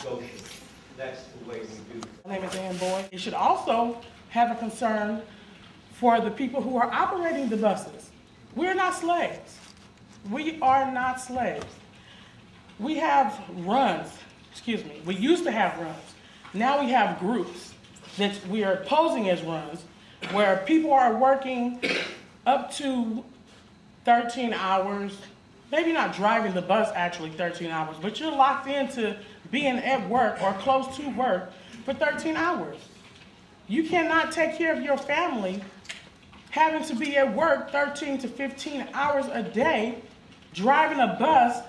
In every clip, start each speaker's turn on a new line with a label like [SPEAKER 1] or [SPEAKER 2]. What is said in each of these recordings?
[SPEAKER 1] negotiate. That's the way we do.
[SPEAKER 2] My name is Ann Boyd. You should also have a concern for the people who are operating the buses. We're not slaves. We are not slaves. We have runs, we used to have runs. Now we have groups that we are posing as runs where people are working up to 13 hours, maybe not driving the bus actually 13 hours, but you're locked into being at work or close to work for 13 hours. You cannot take care of your family having to be at work 13 to 15 hours a day, driving a bus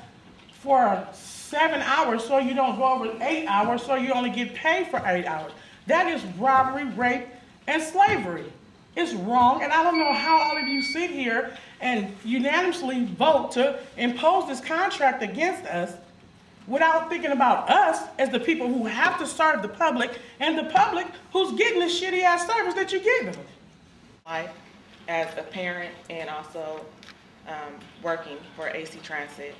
[SPEAKER 2] for 7 hours so you don't go over 8 hours, so you only get paid for 8 hours. That is robbery, rape, and slavery. It's wrong, and I don't know how all of you sit here and unanimously vote to impose this contract against us without thinking about us as the people who have to serve the public and the public who's getting the shitty ass service that you give them.
[SPEAKER 3] Life as a parent and also working for AC Transit.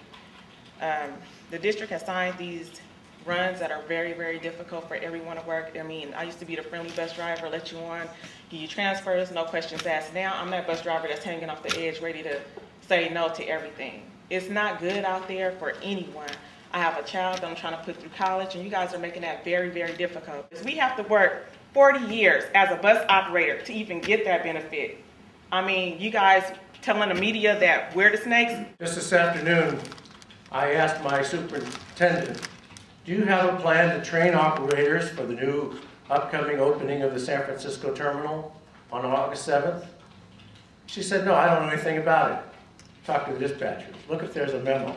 [SPEAKER 3] The district has signed these runs that are very, very difficult for everyone to work. I mean, I used to be the friendly bus driver, let you on, give you transfers, no questions asked. Now I'm that bus driver that's hanging off the edge, ready to say no to everything. It's not good out there for anyone. I have a child that I'm trying to put through college, and you guys are making that very, very difficult. We have to work 40 years as a bus operator to even get that benefit. I mean, you guys telling the media that we're the snakes.
[SPEAKER 4] Just this afternoon, I asked my superintendent, do you have a plan to train operators for the new upcoming opening of the San Francisco terminal on August 7th? She said, no, I don't know anything about it. Talk to the dispatchers. Look if there's a memo.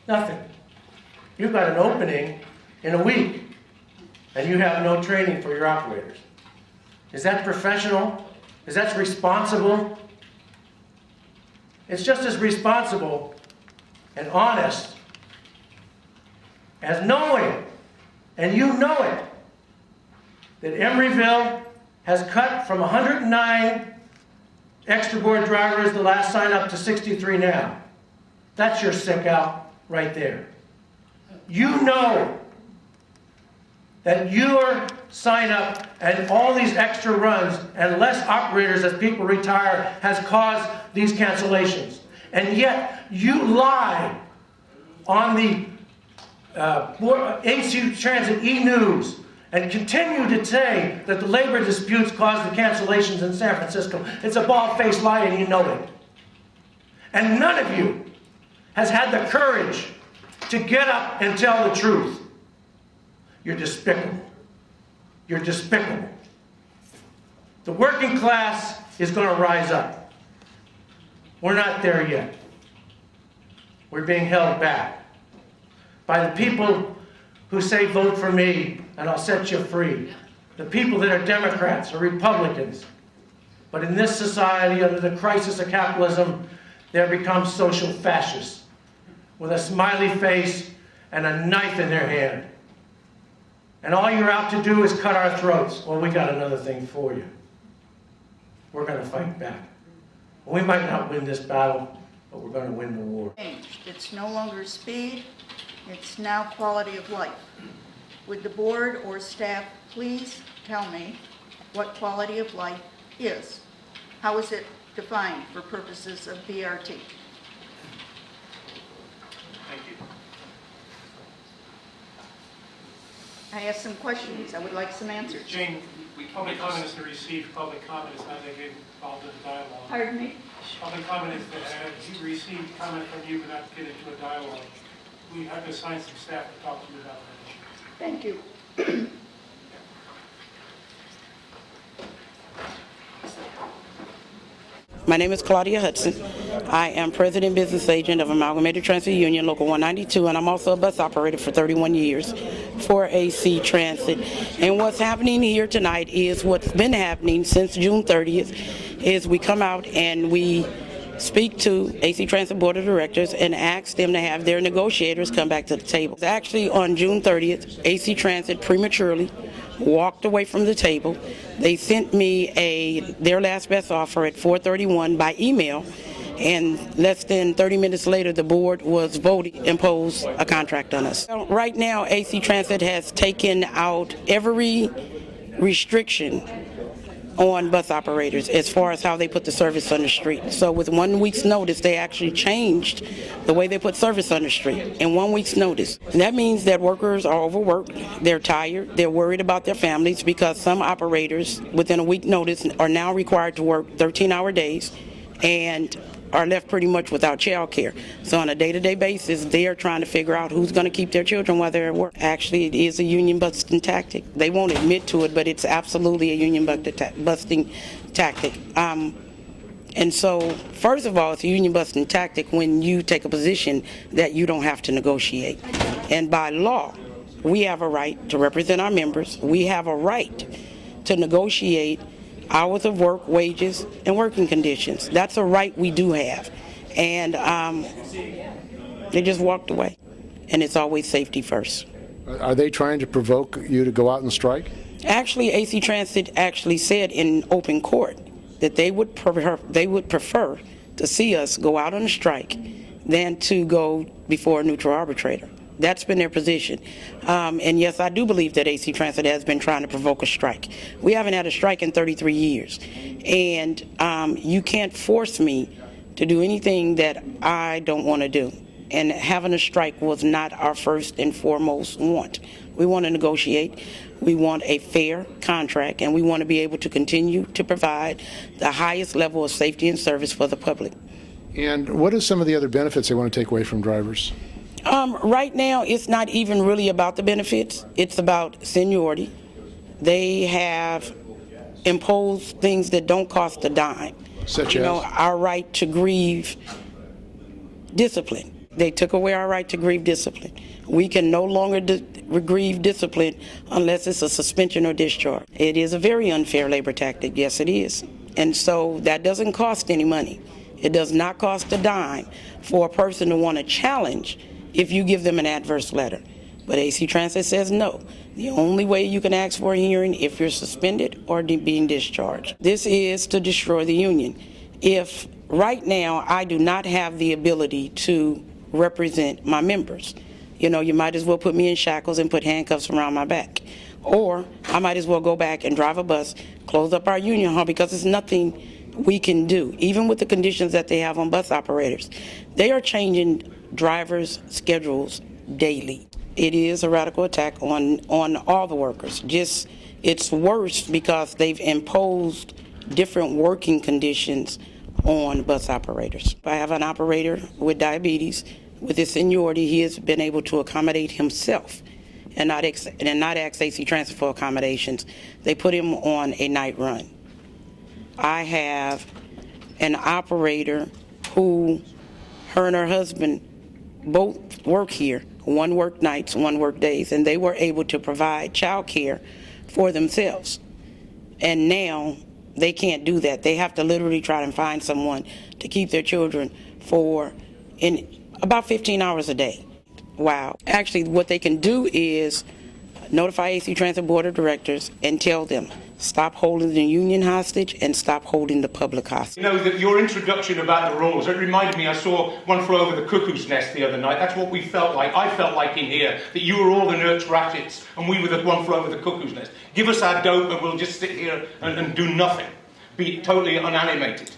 [SPEAKER 4] Nothing. You've got an opening in a week, and you have no training for your operators. Is that professional? Is that responsible? It's just as responsible and honest as knowing, and you know it, that Emeryville has cut from 109 extra board drivers the last sign up to 63 now. That's your sick out right there. You know that your sign up and all these extra runs and less operators as people retire has caused these cancellations. And yet you lie on the AC Transit E-News and continue to say that the labor disputes caused the cancellations in San Francisco. It's a bald-faced lie, and you know it. And none of you has had the courage to get up and tell the truth. You're despicable. You're despicable. The working class is going to rise up. We're not there yet. We're being held back by the people who say, vote for me and I'll set you free. The people that are Democrats or Republicans. But in this society, under the crisis of capitalism, they've become social fascists with a smiley face and a knife in their hand. And all you're out to do is cut our throats. Well, we got another thing for you. We're going to fight back. We might not win this battle, but we're going to win the war.
[SPEAKER 5] It's no longer speed, it's now quality of life. Would the board or staff please tell me what quality of life is? How is it defined for purposes of BRT?
[SPEAKER 4] Thank you.
[SPEAKER 5] I asked some questions. I would like some answers.
[SPEAKER 6] Jane, public comment is to receive public comment. It's not to get involved in a dialogue.
[SPEAKER 5] Pardon me?
[SPEAKER 6] Public comment is to receive comment from you but not to get into a dialogue. We have to assign some staff to talk to you about that issue.
[SPEAKER 5] Thank you.
[SPEAKER 7] My name is Claudia Hudson. I am President Business Agent of Amalgamated Transit Union, Local 192, and I'm also a bus operator for 31 years for AC Transit. And what's happening here tonight is what's been happening since June 30th, is we come out and we speak to AC Transit Board of Directors and ask them to have their negotiators come back to the table. Actually, on June 30th, AC Transit prematurely walked away from the table. They sent me their last best offer at 4:31 by email, And less than 30 minutes later, the board was voting to impose a contract on us. Right now, AC Transit has taken out every restriction on bus operators as far as how they put the service on the street. So with 1 week's notice, they actually changed the way they put service on the street in 1 week's notice. And that means that workers are overworked, they're tired, they're worried about their families because some operators within a week notice are now required to work 13-hour days and are left pretty much without child care. So on a day-to-day basis, they are trying to figure out who's going to keep their children while they're at work. Actually, it is a union busting tactic. They won't admit to it, but it's absolutely a union busting tactic. And so, first of all, it's a union busting tactic when you take a position that you don't have to negotiate. And by law, we have a right to represent our members. We have a right to negotiate hours of work, wages, and working conditions. That's a right we do have. And they just walked away. And it's always safety first.
[SPEAKER 8] Are they trying to provoke you to go out and strike?
[SPEAKER 7] Actually, AC Transit actually said in open court that they would prefer to see us go out on a strike than to go before a neutral arbitrator. That's been their position. And yes, I do believe that AC Transit has been trying to provoke a strike. We haven't had a strike in 33 years. And you can't force me to do anything that I don't want to do. And having a strike was not our first and foremost want. We want to negotiate. We want a fair contract, and we want to be able to continue to provide the highest level of safety and service for the public.
[SPEAKER 8] And what are some of the other benefits they want to take away from drivers?
[SPEAKER 7] Right now, it's not even really about the benefits. It's about seniority. They have imposed things that don't cost a dime.
[SPEAKER 8] Such as?
[SPEAKER 7] Our right to grieve discipline. They took away our right to grieve discipline. We can no longer grieve discipline unless it's a suspension or discharge. It is a very unfair labor tactic. Yes, it is. And so that doesn't cost any money. It does not cost a dime for a person to want to challenge if you give them an adverse letter. But AC Transit says no. The only way you can ask for a hearing if you're suspended or being discharged. This is to destroy the union. If right now I do not have the ability to represent my members, you might as well put me in shackles and put handcuffs around my back. Or I might as well go back and drive a bus, close up our union hall, because there's nothing we can do. Even with the conditions that they have on bus operators, they are changing drivers' schedules daily. It is a radical attack on all the workers. It's worse because they've imposed different working conditions on bus operators. I have an operator with diabetes. With his seniority, he has been able to accommodate himself and not ask AC Transit for accommodations. They put him on a night run. I have an operator who, her and her husband both work here. One work nights, one work days, and they were able to provide child care for themselves. And now they can't do that. They have to literally try and find someone to keep their children for about 15 hours a day. Wow. Actually, what they can do is notify AC Transit Board of Directors and tell them, stop holding the union hostage and stop holding the public hostage.
[SPEAKER 1] That your introduction about the rules, it reminded me, I saw One Flew Over the Cuckoo's Nest the other night. That's what we felt like. I felt like in here, that you were all the Nurse Ratchets and we were the One Flew Over the Cuckoo's Nest. Give us our dope and we'll just sit here and do nothing, be totally unanimated.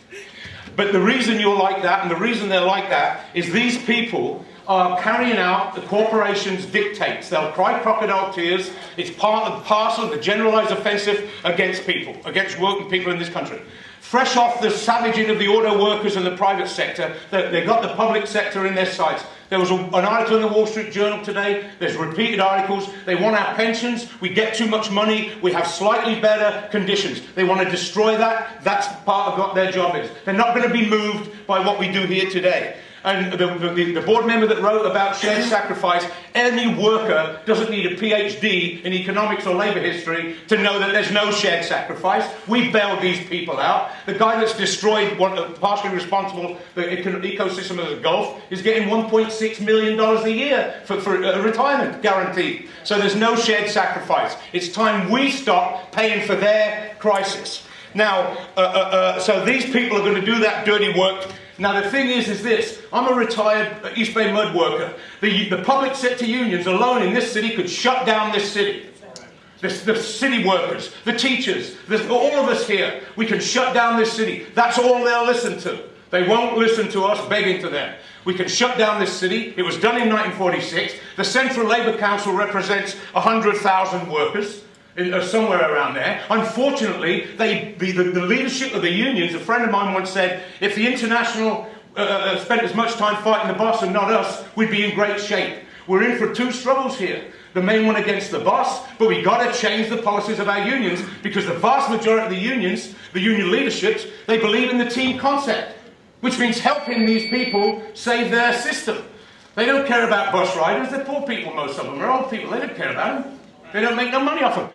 [SPEAKER 1] But the reason you're like that, and the reason they're like that, is these people are carrying out the corporation's dictates. They'll cry crocodile tears. It's part and parcel of the generalized offensive against people, against working people in this country. Fresh off the savaging of the auto workers and the private sector, they got the public sector in their sights. There was an article in the Wall Street Journal today. There's repeated articles. They want our pensions. We get too much money. We have slightly better conditions. They want to destroy that. That's part of what their job is. They're not going to be moved by what we do here today. And the board member that wrote about shared sacrifice, any worker doesn't need a PhD in economics or labour history to know that there's no shared sacrifice. We bailed these people out. The guy that's destroyed, partially responsible, the ecosystem of the Gulf, is getting $1.6 million a year for a retirement guarantee. So there's no shared sacrifice. It's time we stop paying for their crisis. Now, so these people are going to do that dirty work. Now the thing is this, I'm a retired East Bay mud worker. The public sector unions alone in this city could shut down this city. The city workers, the teachers, all of us here, we can shut down this city. That's all they'll listen to. They won't listen to us begging to them. We can shut down this city. It was done in 1946. The Central Labour Council represents 100,000 workers, somewhere around there. Unfortunately, the leadership of the unions, a friend of mine once said, if the International spent as much time fighting the boss and not us, we'd be in great shape. We're in for two struggles here. The main one against the boss, but we got to change the policies of our unions because the vast majority of the unions, the union leaderships, they believe in the team concept, which means helping these people save their system. They don't care about bus riders. They're poor people, most of them. They're old people. They don't care about them. They don't make no money off them.